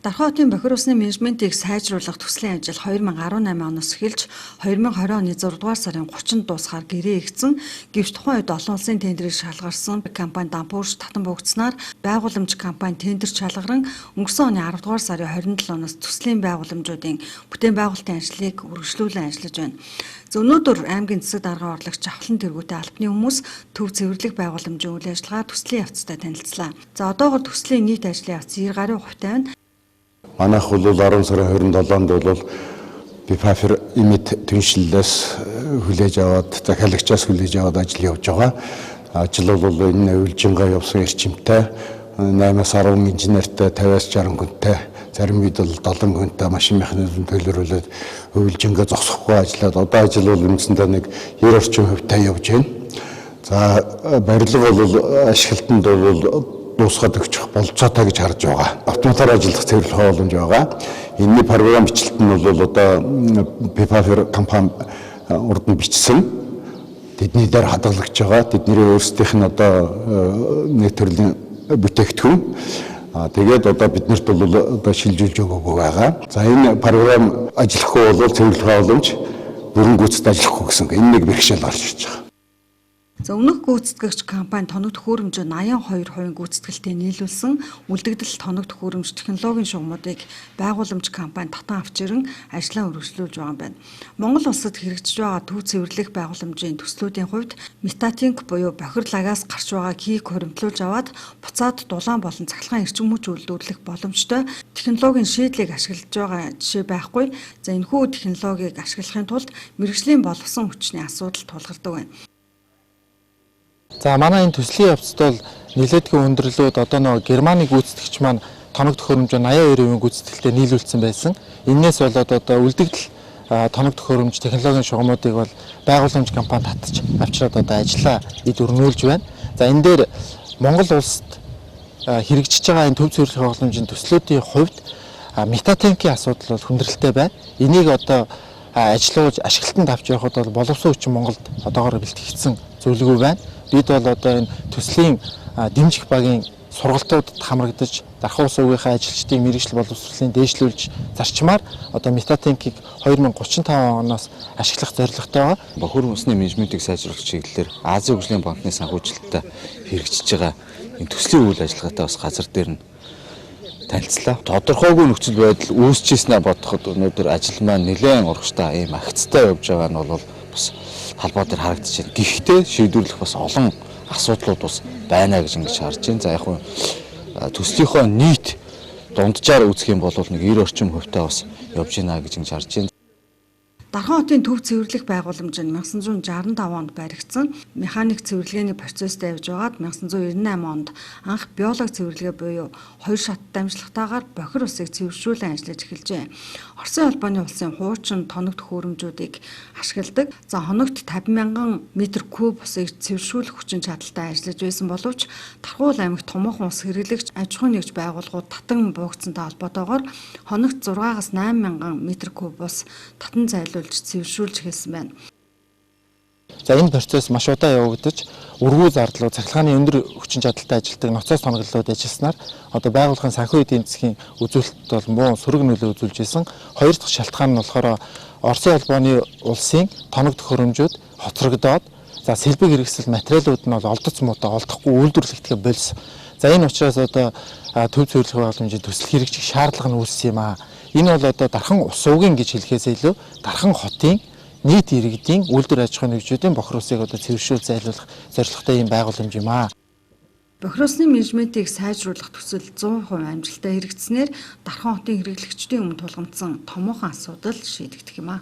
Дархан хотын Бохир усны менежментийг сайжруулах төслийн ажил 2018 оноос эхэлж 2020 оны 6 дугаар сарын 30-нд дуусахаар гэрээ игдсэн. Гэвч тухайн үед олон улсын тендерийг шалгарсан компани Дампуурш татан буугдсанаар байгууламж компани тендер шалгаран өнгөрсөн оны 10 дугаар сарын 27-оноос төслийн байгууламжуудын бүтээн байгуулалтын ажлыг үргэлжлүүлэн ажиллаж байна. Өнөөдөр аймгийн засаг дарга орлогч авхлан тэргүүтэй албаны хүмүүс төв цэвэрлэх байгууламжийн үйл ажиллагаа төслийн явцтай танилцлаа. Одоогоор төслийн нийт ажлын явц 90 гаруй хувьтай байна. Манайх бол 10 сарын 27-нд бол Бифафер имид түншлэлээс хүлээж аваад захиалагчаас хүлээж аваад ажил явж байгаа. Ажил бол энэ үйлчингээ явсан эрчимтэй 8-аас 10 инженертэй 50-аас 60 хүнтэй зарим үед бол 70 хүнтэй машин механизм төлөөлөлөд үйлчингээ зогсохгүй ажиллаад одоо ажил бол үндсэндээ нэг 90 орчим хувьтай явж байна. За барилга бол ашиглалтанд бол дуусгаад өгчих болцоотой гэж харж байгаа. Автоматар ажиллах цэвэрлэх боломж байгаа. Энэний програм бичлэлт нь бол одоо Бифафер компани урд нь бичсэн. Тэдний дээр хадгалагдж байгаа. Тэдний өөрсдийнх нь одоо нэг төрлийн бүтээгдэхүүн. Тэгээд одоо биднэрт бол одоо шилжүүлж өгөөгүй байгаа. За энэ програм ажиллахгүй бол цэвэрлэх боломж бүрэн гүйцэд ажиллахгүй гэсэн. Энэ нэг бэрхшээл гарч ирж байгаа. Өмнөх гүйцэтгэгч компани тоног төхөөрөмжөд 82% гүйцэтгэлтэй нийлүүлсэн үлдэгдэл тоног төхөөрөмж технологийн шугамуудыг байгууламж компани татан авчиран ажлаа үргэлжлүүлж байгаа юм байна. Монгол улсад хэрэгжиж байгаа төв цэвэрлэх байгууламжийн төслүүдийн хувьд метатинк буюу бохир лагаас гарч байгаа кийг хуримтлуулж аваад буцаад дулаан болон цахилгаан эрчим хүч үйлдвэрлэх боломжтой технологийн шийдлийг ашиглаж байгаа жишээ байхгүй. За энэхүү технологиг ашиглахын тулд мэргэжлийн боловсон хүчний асуудал тулгардаг байна. За манай энэ төслийн явцад бол нэлээдгүй өндөрлөөд одоо нэг Германы гүйцэтгэгч маань тоног төхөөрөмж 82% гүйцэтгэлтэй нийлүүлсэн байсан. Энээс болоод одоо үлдэгдэл тоног төхөөрөмж технологийн шугамуудыг бол байгууламж компани татж авчираад одоо ажиллаа эд өрнүүлж байна. За энэ дээр Монгол улсад хэрэгжиж байгаа энэ төв цэвэрлэх байгууламжийн төслүүдийн хувьд метатинкийн асуудал бол хүндрэлтэй байна. Энийг одоо ажиллуулж ашиглалтанд авч явахад бол боловсон хүчин Монголд одоогоор бэлтгэгдсэн зөвлөгөө байна. Бид бол одоо энэ төслийн дэмжих багийн сургалтуудад хамрагдаж Дархан улс уугийнхаа ажилчдын мэргэжил боловсролын дээшлүүлж зарчмаар одоо метатинкийг 2035 оноос ашиглах зорилготой байгаа. Бохир усны менежментийг сайжруулах чиглэлээр Азийн хөгжлийн банкны санхүүжилттэй хэрэгжиж байгаа энэ төслийн үйл ажиллагаатай бас газар дээр нь танилцлаа. Тодорхойгүй нөхцөл байдал үүсчихснээр бодоход өнөөдөр ажил маань нэлээд урагштай ийм агцтай явж байгаа нь бол бас халбаа дээр харагдаж байна. Гэхдээ шийдвэрлэх бас олон асуудлууд бас байна гэж ингэж харж байна. За яг хөө төслийнхөө нийт дунджаар үзэх юм бол нэг 90 орчим хувьтай бас явж байна гэж ингэж харж байна. Дархан хотын төв цэвэрлэх байгууламж нь 1965 онд баригдсан механик цэвэрлэгээний процесстэй явж байгаад 1998 онд анх биолог цэвэрлэгээ буюу 2 шат дамжлагтайгаар бохир усыг цэвэршүүлэн ажиллаж эхэлжээ. Оросын албаны улсын хуучин тоног төхөөрөмжүүдийг ашигладаг. За хоногт 50,000 м3 усыг цэвэршүүлэх хүчин чадалтай ажиллаж байсан боловч Тархуул аймагт томоохон ус хэрэглэгч аж ахуйн нэгж байгууллагууд татан буугдсантай холбоотойгоор хоногт 6-аас 8,000 м3 ус татан зайлуулж цэвэршүүлж эхэлсэн байна. За энэ процесс маш удаан явагдаж өргүү зардлуу цахилгааны өндөр хүчин чадалтай ажилтдаг ноцоос тоноглолууд ажилласнаар одоо байгууллагын санхүү эдийн засгийн үзүүлэлтд бол муу сөрөг нөлөө үзүүлж исэн. Хоёр дахь шалтгаан нь болохоор Оросын албаны улсын тоног төхөөрөмжүүд хоцрогдоод за сэлбэг хэрэгсэл материалууд нь бол олдоц муутай олдохгүй үйлдвэрлэгдэхэ больсон. За энэ учраас одоо төв цэвэрлэх байгууламжийн төсөл хэрэгжих шаардлага нь үүссэн юм аа. Энэ бол одоо Дархан ус уугийн гэж хэлэхээс илүү Дархан хотын нийт иргэдийн үйлдвэр аж ахуйн нэгжүүдийн бохир усыг одоо цэвэршүүл зайлуулах зорилготой ийм байгууламж юм аа. Бохир усны менежментийг сайжруулах төсөл 100% амжилттай хэрэгжснээр Дархан хотын хэрэглэгчдийн өмнө тулгамдсан томоохон асуудал шийдэгдэх юм аа.